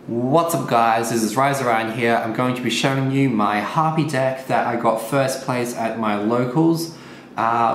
What's up guys, this is Rise Around here. I'm going to be showing you my Harpie deck that I got first place at my locals.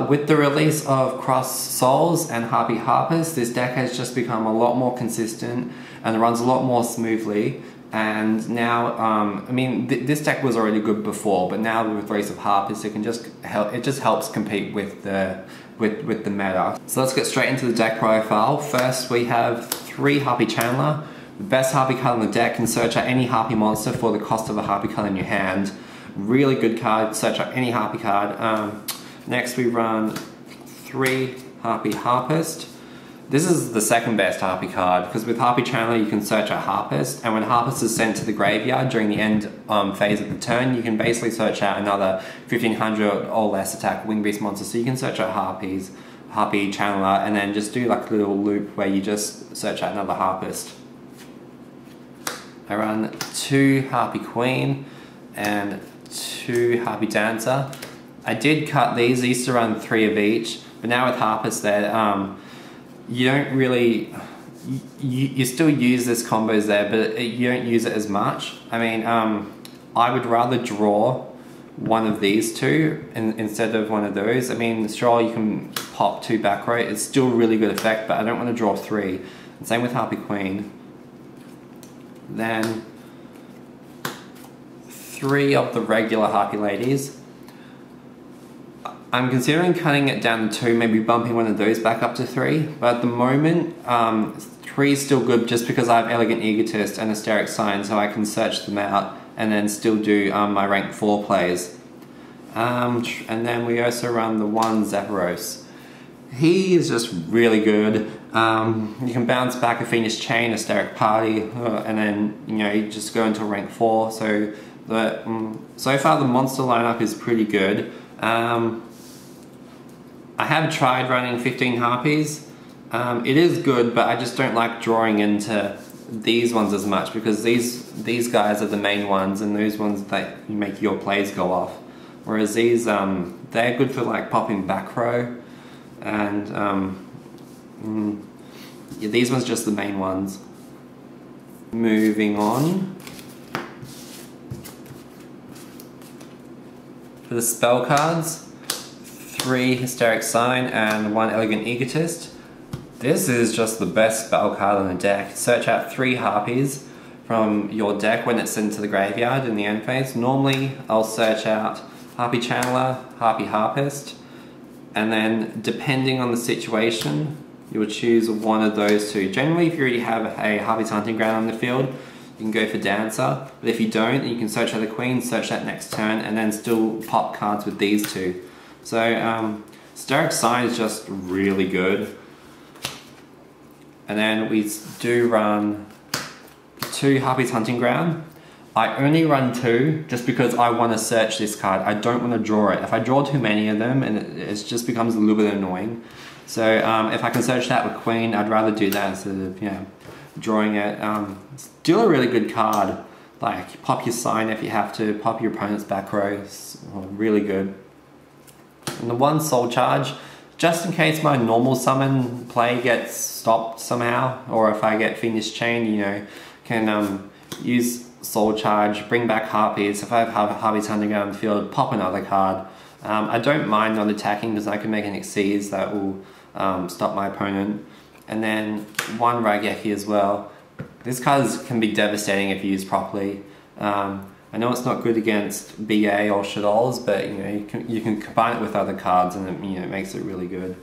With the release of CROS Souls and Harpie Harpist, this deck has just become a lot more consistent and runs a lot more smoothly. And now, this deck was already good before, but now with the release of Harpist, it just helps compete with the meta. So let's get straight into the deck profile. First, we have 3 Harpie Channeler. The best Harpie card on the deck, can search out any Harpie monster for the cost of a Harpie card in your hand. Really good card, search out any Harpie card. Next we run 3 Harpie Harpist. This is the second best Harpie card, because with Harpie Channeler you can search out Harpist, and when Harpist is sent to the graveyard during the end phase of the turn, you can basically search out another 1500 or less attack wing beast monster. So you can search out Harpie Channeler, and then just do like a little loop where you just search out another Harpist. I run 2 Harpie Queen and 2 Harpie Dancer. I did cut these, I used to run 3 of each, but now with Harpist there, you don't really, you still use this combos there, but you don't use it as much. I would rather draw one of these 2 instead of one of those. Sure, you can pop 2 back row, it's still a really good effect, but I don't want to draw 3. And same with Harpie Queen. Then 3 of the regular Harpie ladies. I'm considering cutting it down to 2, maybe bumping one of those back up to 3, but at the moment 3 is still good just because I have Elegant Egotist and Hysteric Sign, so I can search them out and then still do my rank 4 plays. And then we also run the 1 Zephyros. He is just really good. You can bounce back a Phoenix Chain, Hysteric Party, and then you just go into rank 4. So so far the monster lineup is pretty good. I have tried running 15 Harpies. It is good, but I just don't like drawing into these ones as much, because these guys are the main ones, and those ones that you make your plays go off. Whereas these, they're good for like popping back row, and yeah, these ones just the main ones. Moving on. For the spell cards, 3 Hysteric Sign and 1 Elegant Egotist. This is just the best spell card on the deck. Search out 3 Harpies from your deck when it's sent to the graveyard in the end phase. Normally I'll search out Harpie Channeler, Harpie Harpist, and then depending on the situation, you'll choose one of those 2. Generally, if you already have a Harpie's Hunting Ground on the field, you can go for Dancer, but if you don't, you can search out the Queen, search that next turn, and then still pop cards with these 2. So, Hysteric Sign is just really good. And then we do run 2 Harpie's Hunting Ground. I only run 2 just because I want to search this card. I don't want to draw it. If I draw too many of them, and it just becomes a little bit annoying. So if I can search that with Queen, I'd rather do that instead of drawing it. Still a really good card. Like pop your sign if you have to, pop your opponent's back row. Really good. And the 1 Soul Charge, just in case my normal summon play gets stopped somehow, or if I get Phoenix Chain, can use Soul Charge, bring back Harpies. If I have Harpie's Hunting Ground on the field, pop another card. I don't mind not attacking because I can make an Xyz that will stop my opponent. And then 1 Raigeki as well. This card can be devastating if used properly. I know it's not good against BA or Shadows, but you can combine it with other cards and it makes it really good.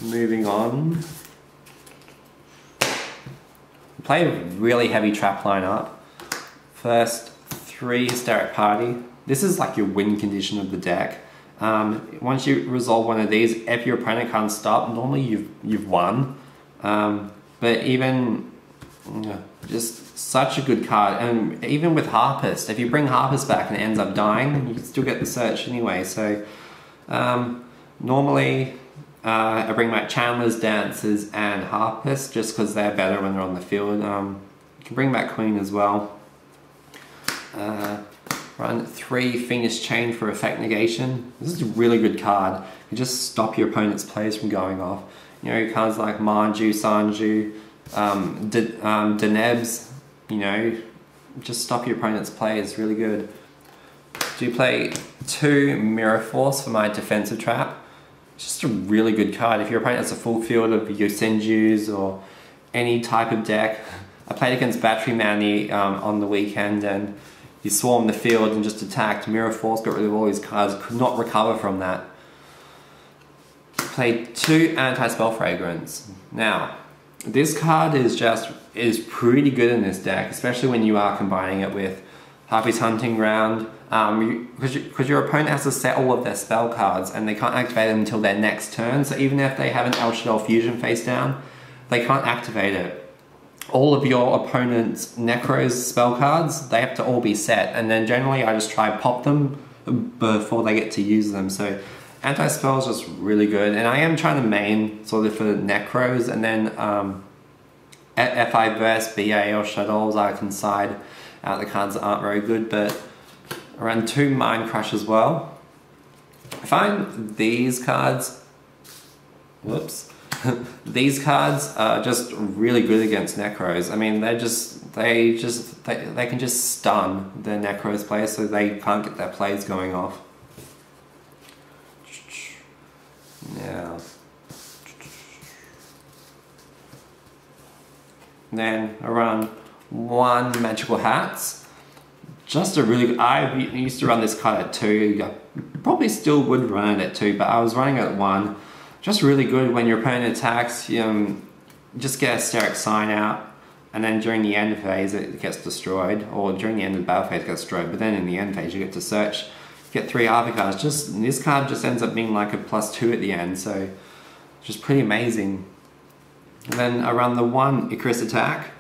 Moving on. Play a really heavy trap lineup. First, 3 Hysteric Party. This is like your win condition of the deck. Once you resolve one of these, if your opponent can't stop, normally you've won. But even just such a good card, and even with Harpist, if you bring Harpist back and it ends up dying, you can still get the search anyway. So normally I bring my Channelers, Dancers, and Harpist just because they're better when they're on the field. You can bring back Queen as well. Run 3 Phoenix Chain for effect negation. This is a really good card. You just stop your opponent's plays from going off. Cards like Manju, Sanju, Denebs, you know, just stop your opponent's play is really good. Do play 2 Mirror Force for my defensive trap. It's just a really good card. If your opponent has a full field of Yosenjus or any type of deck. I played against Battery Man on the weekend and he swarmed the field and just attacked. Mirror Force, got rid of all his cards, could not recover from that. Played 2 Anti-Spell Fragrance. Now, this card is pretty good in this deck, especially when you are combining it with Harpie's Hunting Ground, because your opponent has to set all of their spell cards and they can't activate them until their next turn, so even if they have an El Shaddai Fusion face down, they can't activate it. All of your opponent's Necros spell cards, they have to all be set, and then generally I just try pop them before they get to use them. So anti-spell is just really good, and I am trying to main sort of for Necros, and then if I burst BA or Shadows, I can side out the cards that aren't very good, but around 2 Mind Crush as well. I find these cards, whoops, these cards are just really good against Necros. I mean, they can just stun the Necros players so they can't get their plays going off. Now, then around 1 Magical Hats. Just a really good, I used to run this card at 2, I probably still would run it at 2, but I was running it at 1. Just really good when your opponent attacks, you just get a Hysteric Sign out, and then during the end phase it gets destroyed, or during the end of the battle phase it gets destroyed, but then in the end phase you get to search, get 3 Harpie cards. This card just ends up being like a +2 at the end, so just pretty amazing. And then around the 1 Icarus attack,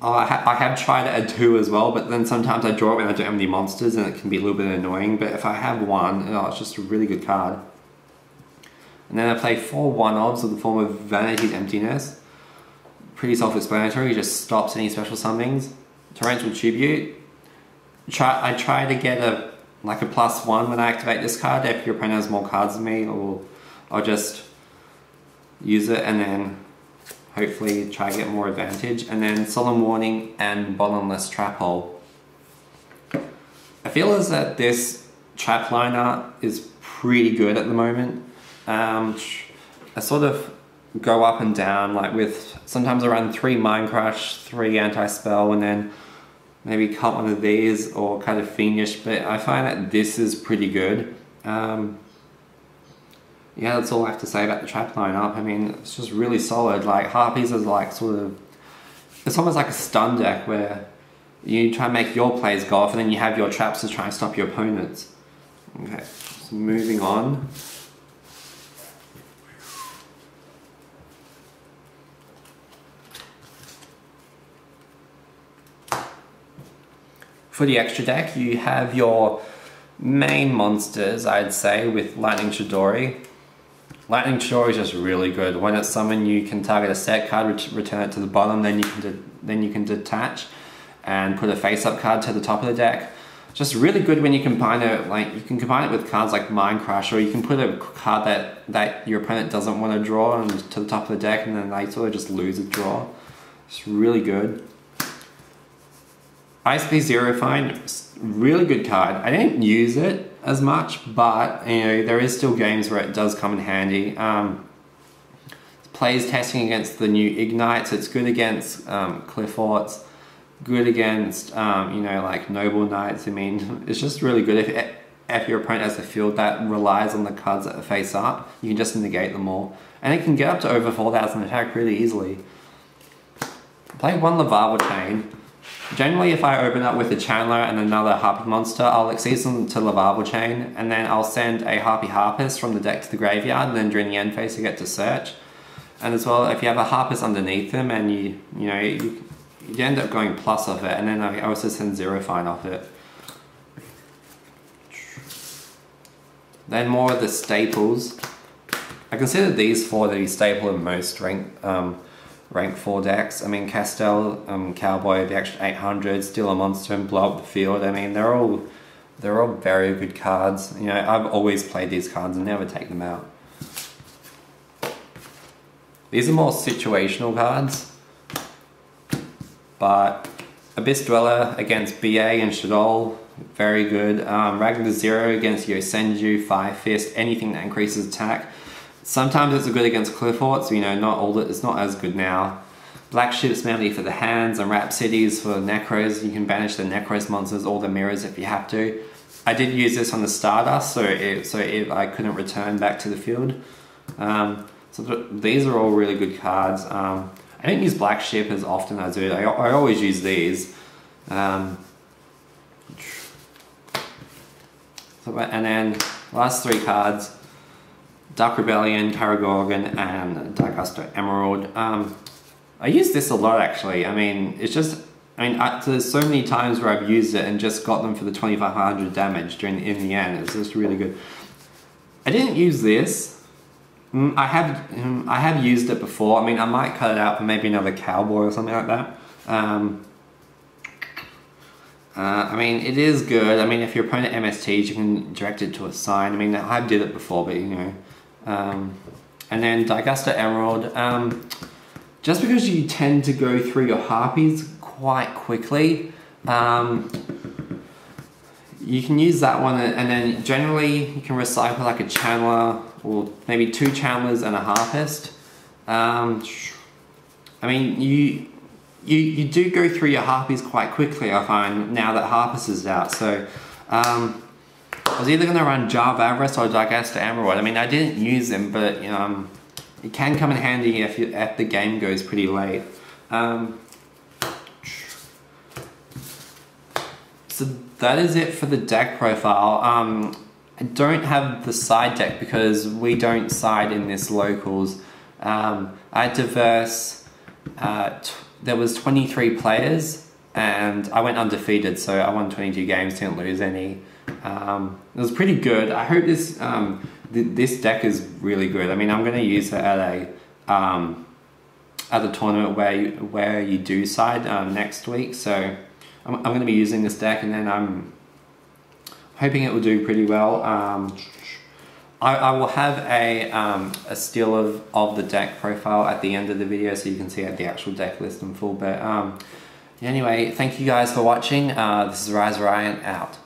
I have tried it at 2 as well, but then sometimes I draw it when I don't have any monsters and it can be a little bit annoying, but if I have 1, it's just a really good card. And then I play 4 1-ofs in the form of Vanity's Emptiness. Pretty self-explanatory, just stops any special summons. Torrential Tribute. I try to get a +1 when I activate this card if your opponent has more cards than me, or I'll just use it and then hopefully try to get more advantage. And then Solemn Warning and Bottomless Trap Hole. I feel as that this trap liner is pretty good at the moment. I sort of go up and down, like with sometimes around 3 Mind Crush, 3 Anti-Spell, and then maybe cut one of these or cut a Fiendish, but I find that this is pretty good. Yeah, that's all I have to say about the trap lineup. I mean, it's just really solid. Like, Harpies is like sort of, it's almost like a stun deck where you try and make your plays go off and then you have your traps to try and stop your opponents. Okay, so moving on. For the extra deck, you have your main monsters, I'd say, with Lightning Chidori. Lightning Chidori is just really good. When it's summoned, you can target a set card, return it to the bottom, then you can detach and put a face-up card to the top of the deck. Just really good when you combine it. Like, you can combine it with cards like Mind Crush, or you can put a card that your opponent doesn't want to draw to the top of the deck, and then they sort of just lose a draw. It's really good. ISP Zero Fine, really good card. I didn't use it as much, but you know, there is still games where it does come in handy. Plays testing against the new Ignites. It's good against Cliff Forts, good against you know, like Noble Knights. I mean, it's just really good if your opponent has a field that relies on the cards that are face up. You can just negate them all, and it can get up to over 4,000 attack really easily. Play 1 Lavarval Chain. Generally, if I open up with a Chandler and another Harpie monster, I'll access them to Lavarval Chain, and then I'll send a Harpie Harpist from the deck to the graveyard, and then during the end phase you get to search. And as well, if you have a Harpist underneath them and you end up going plus off it, and then I also send Zero Fine off it. Then more of the staples. I consider these 4 to be staple in most rank 4 decks. I mean, Castell, Cowboy, the extra 800, Steal a Monster and Blow Up the Field. I mean, they're all very good cards. You know, I've always played these cards and never take them out. These are more situational cards. but Abyss Dweller against BA and Shadol, very good. Ragnar Zero against Yosenju, Fire Fist, anything that increases attack. Sometimes it's good against Clifforts, you know, not all that, it's not as good now. Black Ships mainly for the hands, and Rhapsodies for Necros. You can banish the Necros monsters or the mirrors if you have to. I did use this on the Stardust, so I couldn't return back to the field. These are all really good cards. I don't use Black Ship as often as I do. I always use these. And then last 3 cards, Dark Rebellion, Paragorgon, and Darkguster Emerald. I use this a lot actually. I mean, it's just, there's so many times where I've used it and just got them for the 2500 damage in the end. It's just really good. I didn't use this. I have used it before. I mean, I might cut it out for maybe another cowboy or something like that. I mean, it is good. I mean, if your opponent MSTs, you can direct it to a sign. I mean, I did it before, but you know. And then Darkguster Emerald. Just because you tend to go through your Harpies quite quickly, you can use that one, and then generally you can recycle like a Channeler, or maybe 2 Channelers and a Harpist. I mean, you do go through your Harpies quite quickly, I find, now that Harpist is out. So I was either going to run Jarvavris or Darkguster Emerald. I mean, I didn't use them, but you know, it can come in handy if the game goes pretty late. So that is it for the deck profile. I don't have the side deck because we don't side in this locals. I had to verse, there was 23 players and I went undefeated, so I won 22 games, didn't lose any. It was pretty good. I hope this this deck is really good. I mean, I'm going to use it at a tournament where you do side next week. So I'm going to be using this deck, and then I'm hoping it will do pretty well. I will have a still of the deck profile at the end of the video, so you can see the actual deck list in full. But anyway, thank you guys for watching. This is Rise Ryan out.